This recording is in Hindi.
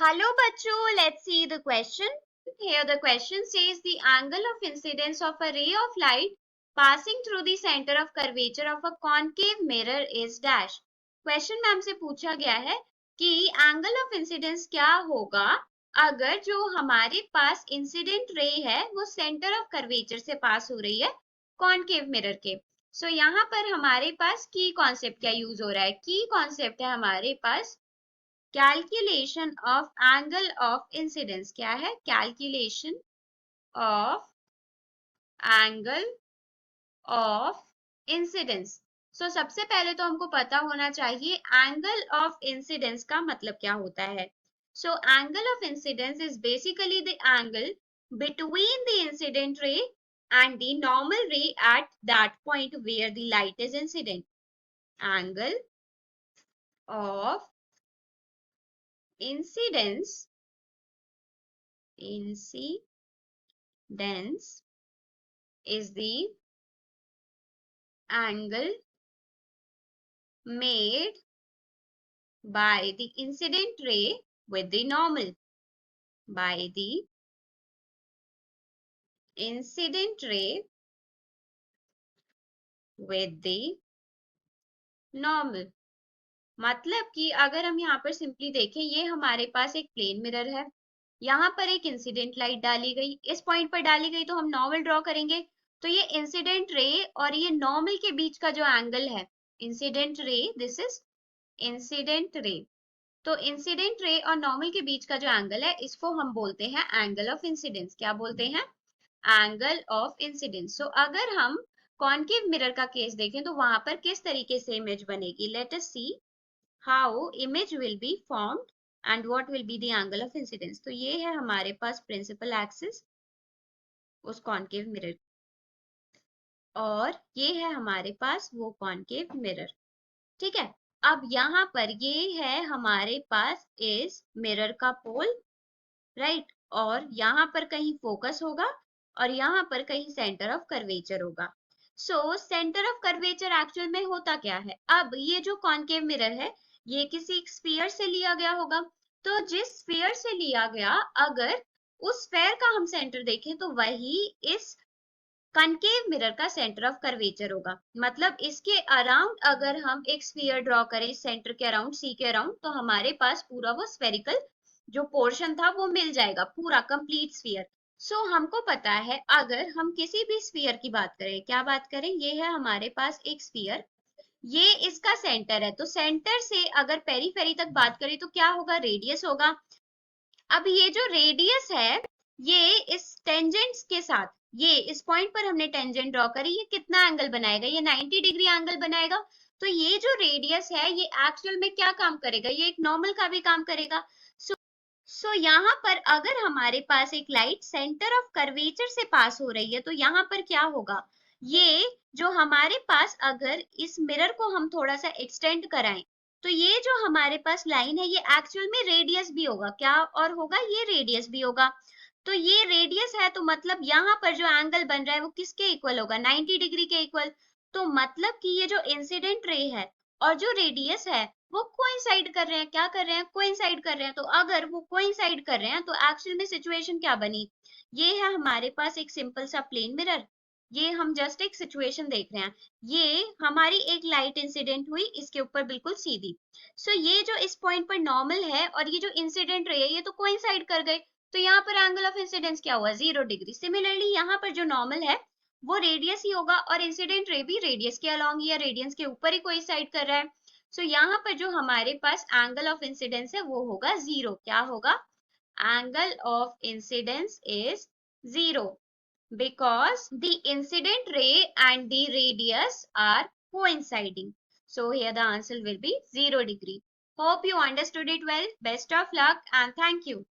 Hello bachcho, let's see the question. Here the question says the angle of incidence of a ray of light passing through the center of curvature of a concave mirror is dash. Question में हमसे पूछा गया है कि angle of incidence क्या होगा अगर जो हमारे पास इंसिडेंट रे है वो सेंटर ऑफ कर्वेचर से पास हो रही है कॉनकेव मिरर के। सो यहाँ पर हमारे पास की कॉन्सेप्ट क्या यूज हो रहा है? की कॉन्सेप्ट है हमारे पास calculation of angle of incidence. क्या है? Calculation of angle of incidence. So सबसे पहले तो हमको पता होना चाहिए एंगल ऑफ इंसिडेंस का मतलब क्या होता है। So angle of incidence is basically the angle between the incident ray and the normal ray at that point where the light is incident. Angle of incidence is the angle made by the incident ray with the normal. By the incident ray with the normal. मतलब कि अगर हम यहाँ पर सिंपली देखें, ये हमारे पास एक प्लेन मिरर है, यहाँ पर एक इंसिडेंट लाइट डाली गई, इस पॉइंट पर डाली गई, तो हम नॉर्मल ड्रॉ करेंगे। तो ये इंसिडेंट रे और ये नॉर्मल के बीच का जो एंगल है, incident ray, this is incident ray. तो इंसिडेंट रे और नॉर्मल के बीच का जो एंगल है इसको हम बोलते हैं एंगल ऑफ इंसिडेंस। क्या बोलते हैं? Angle of incidence. सो अगर हम कॉनकेव मिरर का केस देखें तो वहां पर किस तरीके से इमेज बनेगी, let us see how image will be formed and what will be the angle of incidence. तो ये है हमारे पास प्रिंसिपल एक्सिस उस कॉनकेव मिरर, और ये है हमारे पास वो कॉनकेव मिरर। ठीक है, अब यहाँ पर ये है हमारे पास इस मिरर का पोल, राइट, और यहाँ पर कहीं फोकस होगा और यहाँ पर कहीं सेंटर ऑफ कर्वेचर होगा। So centre of curvature actual में होता क्या है? अब ये जो कॉनकेव मिरर है ये किसी स्फीयर से लिया गया होगा, तो जिस स्फीयर से लिया गया अगर उस स्फीयर का हम सेंटर देखें तो वही इस कनकेव मिरर का सेंटर ऑफ कर्वेचर होगा। मतलब इसके अराउंड अगर हम एक स्फीयर ड्रॉ करें सेंटर के अराउंड, सी के अराउंड, तो हमारे पास पूरा वो स्फेरिकल जो पोर्शन था वो मिल जाएगा, पूरा कंप्लीट स्फीयर। सो हमको पता है अगर हम किसी भी स्फीयर की बात करें, क्या बात करें, ये है हमारे पास एक स्फीयर, ये इसका सेंटर है, तो सेंटर से अगर पेरीफेरी तक बात करें तो क्या होगा, रेडियस होगा। अब ये जो रेडियस है ये इस टेंजेंट्स के साथ, ये इस पॉइंट पर हमने टेंजेंट ड्रॉ करी, ये कितना एंगल बनाएगा, ये 90 डिग्री एंगल बनाएगा। तो ये जो रेडियस है ये एक्चुअल में क्या काम करेगा, ये एक नॉर्मल का भी काम करेगा। सो यहाँ पर अगर हमारे पास एक लाइट सेंटर ऑफ कर्वेचर से पास हो रही है तो यहाँ पर क्या होगा, ये जो हमारे पास अगर इस मिरर को हम थोड़ा सा एक्सटेंड कराएं तो ये जो हमारे पास लाइन है ये एक्चुअल में रेडियस भी होगा। क्या और होगा, ये रेडियस भी होगा। तो ये रेडियस है तो मतलब यहाँ पर जो एंगल बन रहा है वो किसके इक्वल होगा, 90 डिग्री के इक्वल। तो मतलब कि ये जो इंसिडेंट रे है और जो रेडियस है वो कोइंसाइड कर रहे हैं। क्या कर रहे हैं? कोइंसाइड कर रहे हैं। तो अगर वो कोइंसाइड कर रहे हैं तो एक्चुअल में सिचुएशन क्या बनी, ये है हमारे पास एक सिंपल सा प्लेन मिरर, ये हम जस्ट एक सिचुएशन देख रहे हैं, ये हमारी एक लाइट इंसिडेंट हुई इसके ऊपर बिल्कुल सीधी। सो ये जो इस पॉइंट पर नॉर्मल है और ये जो इंसिडेंट रे है ये तो कोइंसाइड कर गए, तो यहाँ पर एंगल ऑफ इंसिडेंस क्या हुआ, 0 डिग्री। सिमिलरली यहाँ पर जो नॉर्मल है वो रेडियस ही होगा और इंसिडेंट रे भी रेडियस के अलोंग या रेडियस के ऊपर ही कोइंसाइड कर रहा है। सो यहाँ पर जो हमारे पास एंगल ऑफ इंसिडेंस है वो होगा 0। क्या होगा? Angle of incidence is 0 because the incident ray and the radius are coinciding. So here the answer will be 0 degree. Hope you understood it well. Best of luck and thank you.